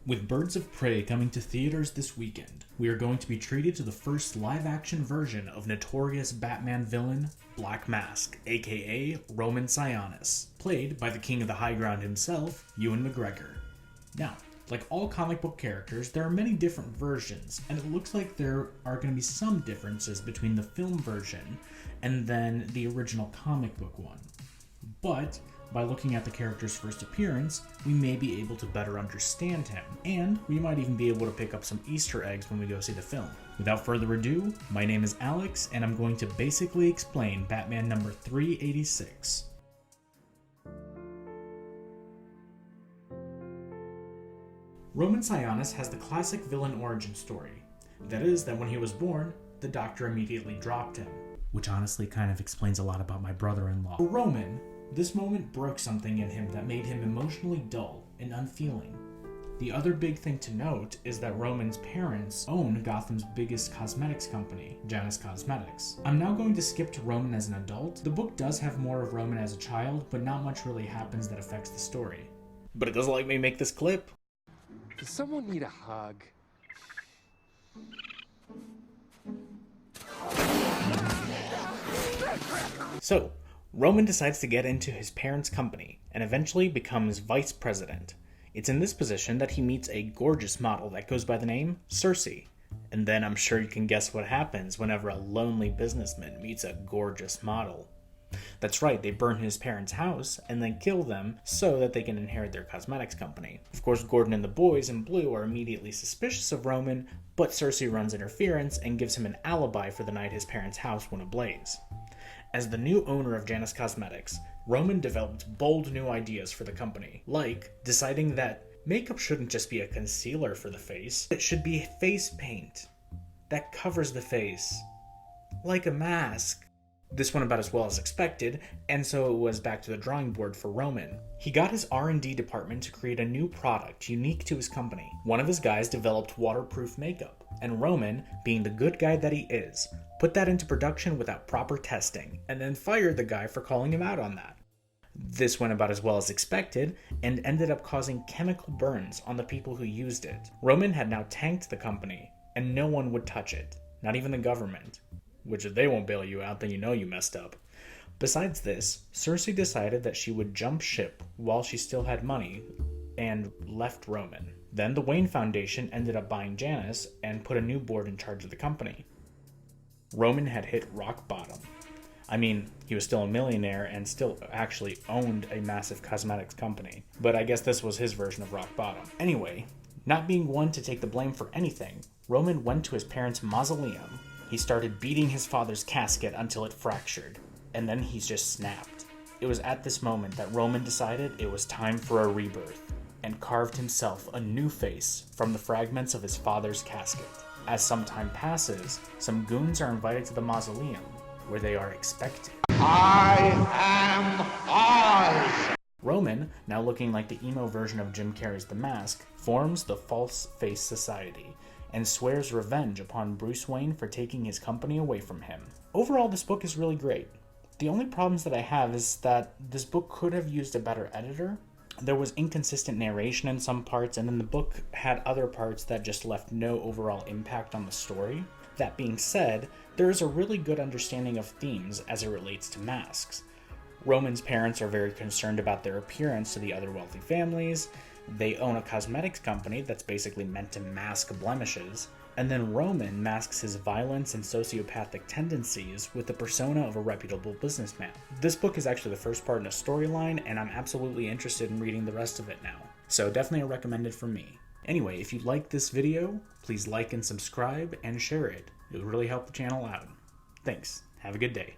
With Birds of Prey coming to theaters this weekend, we are going to be treated to the first live-action version of notorious Batman villain, Black Mask, aka Roman Sionis, played by the king of the high ground himself, Ewan McGregor. Now, like all comic book characters, there are many different versions, and it looks like there are going to be some differences between the film version and then the original comic book one. But by looking at the character's first appearance, we may be able to better understand him, and we might even be able to pick up some Easter eggs when we go see the film. Without further ado, my name is Alex, and I'm going to basically explain Batman number 386. Roman Sionis has the classic villain origin story. That is, that when he was born, the doctor immediately dropped him. Which honestly kind of explains a lot about my brother-in-law. For Roman, this moment broke something in him that made him emotionally dull and unfeeling. The other big thing to note is that Roman's parents own Gotham's biggest cosmetics company, Janus Cosmetics. I'm now going to skip to Roman as an adult. The book does have more of Roman as a child, but not much really happens that affects the story. But it doesn't let me make this clip. Does someone need a hug? So, Roman decides to get into his parents' company and eventually becomes vice president. It's in this position that he meets a gorgeous model that goes by the name Cersei. And then I'm sure you can guess what happens whenever a lonely businessman meets a gorgeous model. That's right, they burn his parents' house and then kill them so that they can inherit their cosmetics company. Of course, Gordon and the boys in blue are immediately suspicious of Roman, but Cersei runs interference and gives him an alibi for the night his parents' house went ablaze. As the new owner of Janus Cosmetics, Roman developed bold new ideas for the company, like deciding that makeup shouldn't just be a concealer for the face, it should be face paint that covers the face, like a mask. This went about as well as expected, and so it was back to the drawing board for Roman. He got his R&D department to create a new product unique to his company. One of his guys developed waterproof makeup, and Roman, being the good guy that he is, put that into production without proper testing, and then fired the guy for calling him out on that. This went about as well as expected, and ended up causing chemical burns on the people who used it. Roman had now tanked the company, and no one would touch it, not even the government. Which if they won't bail you out, then you know you messed up. Besides this, Cersei decided that she would jump ship while she still had money, and left Roman. Then the Wayne Foundation ended up buying Janus and put a new board in charge of the company. Roman had hit rock bottom. I mean, he was still a millionaire and still actually owned a massive cosmetics company, but I guess this was his version of rock bottom. Anyway, not being one to take the blame for anything, Roman went to his parents' mausoleum. He started beating his father's casket until it fractured, and then he just snapped. It was at this moment that Roman decided it was time for a rebirth, and carved himself a new face from the fragments of his father's casket. As some time passes, some goons are invited to the mausoleum, where they are expected. I am Oz! Roman, now looking like the emo version of Jim Carrey's The Mask, forms the False Face Society, and swears revenge upon Bruce Wayne for taking his company away from him. Overall, this book is really great. The only problems that I have is that this book could have used a better editor. There was inconsistent narration in some parts, and then the book had other parts that just left no overall impact on the story. That being said, there is a really good understanding of themes as it relates to masks. Roman's parents are very concerned about their appearance to the other wealthy families. They own a cosmetics company that's basically meant to mask blemishes, and then Roman masks his violence and sociopathic tendencies with the persona of a reputable businessman. This book is actually the first part in a storyline, and I'm absolutely interested in reading the rest of it now. So definitely a recommended from me. Anyway, if you liked this video, please like and subscribe and share it. It would really help the channel out. Thanks. Have a good day.